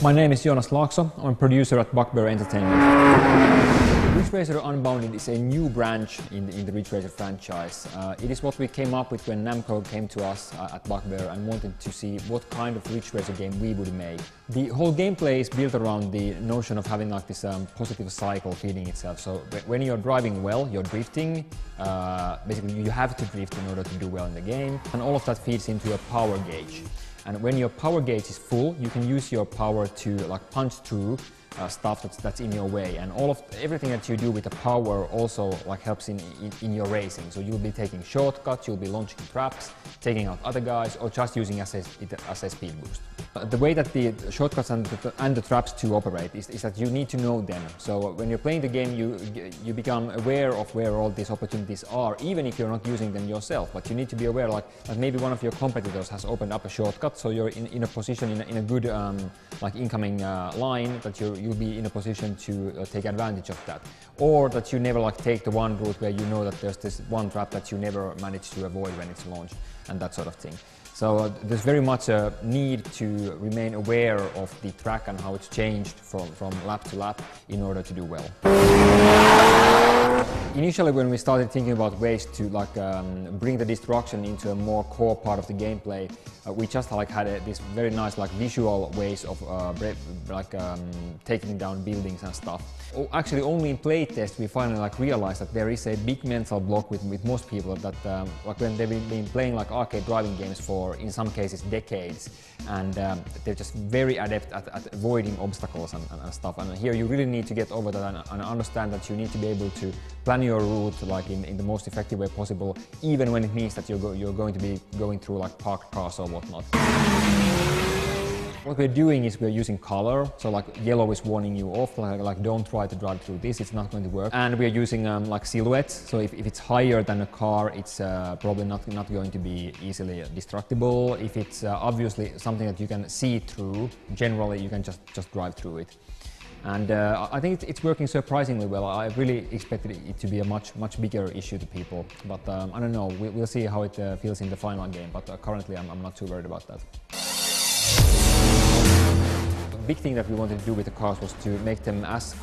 My name is Joonas Laakso. I'm a producer at Bugbear Entertainment. Ridge Racer Unbounded is a new branch in the Ridge Racer franchise. It is what we came up with when Namco came to us at Bugbear and wanted to see what kind of Ridge Racer game we would make. The whole gameplay is built around the notion of having like this positive cycle feeding itself. So when you're driving well, you're drifting. Basically, you have to drift in order to do well in the game, and all of that feeds into a power gauge. And when your power gauge is full, you can use your power to like punch through stuff that's in your way, and everything that you do with the power also like helps in your racing. So you'll be taking shortcuts, you'll be launching traps, taking out other guys, or just using it as a speed boost. The way that the shortcuts and the traps to operate is that you need to know them. So when you're playing the game, you become aware of where all these opportunities are, even if you're not using them yourself. But you need to be aware, like maybe one of your competitors has opened up a shortcut, so you're in a position, in a good like incoming line, that you'll be in a position to take advantage of that. Or that you never like take the one route where you know that there's this one trap that you never manage to avoid when it's launched, and that sort of thing. So there's very much a need to remain aware of the track and how it's changed from lap to lap in order to do well. Initially, when we started thinking about ways to like bring the destruction into a more core part of the gameplay, we just like had this very nice like visual ways of taking down buildings and stuff. Actually, only in playtest we finally like realized that there is a big mental block with most people that like when they've been playing like arcade driving games for, in some cases, decades, and they're just very adept at avoiding obstacles and stuff. And here you really need to get over that and understand that you need to be able to plan your route like in the most effective way possible, even when it means that you're going to be going through like parked cars or whatnot. What we're doing is we're using color, so like yellow is warning you off, like don't try to drive through this, it's not going to work. And we're using like silhouettes, so if it's higher than a car, it's probably not going to be easily destructible. If it's obviously something that you can see through, generally you can just drive through it. And I think it's working surprisingly well. I really expected it to be a much bigger issue to people, but I don't know, we'll see how it feels in the final game, but currently I'm not too worried about that. The big thing that we wanted to do with the cars was to make them as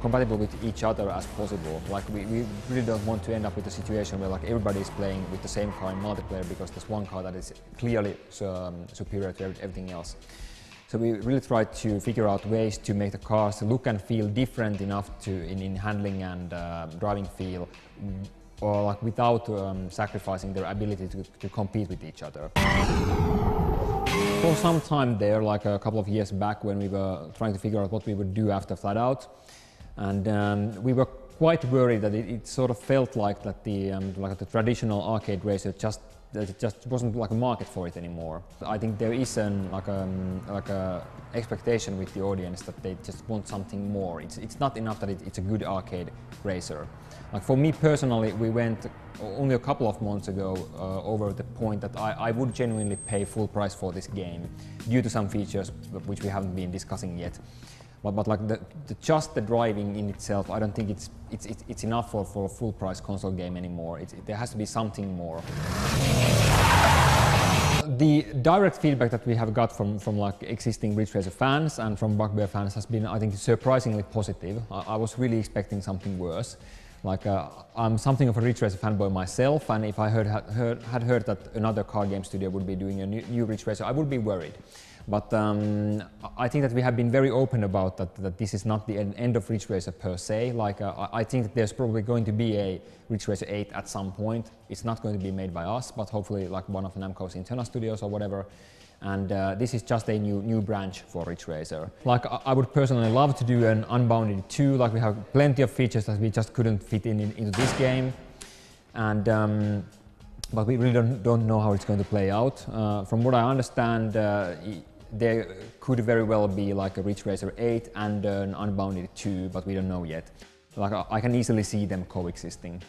compatible with each other as possible. Like we really don't want to end up with a situation where like everybody is playing with the same car in multiplayer because there's one car that is clearly superior to everything else. So we really tried to figure out ways to make the cars look and feel different enough in handling and driving feel, or like without sacrificing their ability to compete with each other. For some time there, like a couple of years back, when we were trying to figure out what we would do after Flat Out, and we were quite worried that it sort of felt like that the traditional arcade racer just wasn't like a market for it anymore. I think there is like a expectation with the audience that they just want something more. It's not enough that it's a good arcade racer. Like for me personally, we went only a couple of months ago over the point that I would genuinely pay full price for this game due to some features which we haven't been discussing yet. But like just the driving in itself, I don't think it's enough for a full price console game anymore. There has to be something more. The direct feedback that we have got from like existing Ridge Racer fans and from Bugbear fans has been, I think, surprisingly positive. I was really expecting something worse. Like I'm something of a Ridge Racer fanboy myself, and if I had heard that another car game studio would be doing a new Ridge Racer, I would be worried. But I think that we have been very open about that this is not the end of Ridge Racer per se. Like I think that there's probably going to be a Ridge Racer 8 at some point. It's not going to be made by us, but hopefully like one of Namco's internal studios or whatever. And this is just a new branch for Ridge Racer. Like I would personally love to do an Unbounded 2. Like we have plenty of features that we just couldn't fit into this game, and but we really don't know how it's going to play out. From what I understand, there could very well be like a Ridge Racer 8 and an Unbounded 2, but we don't know yet. Like I can easily see them coexisting.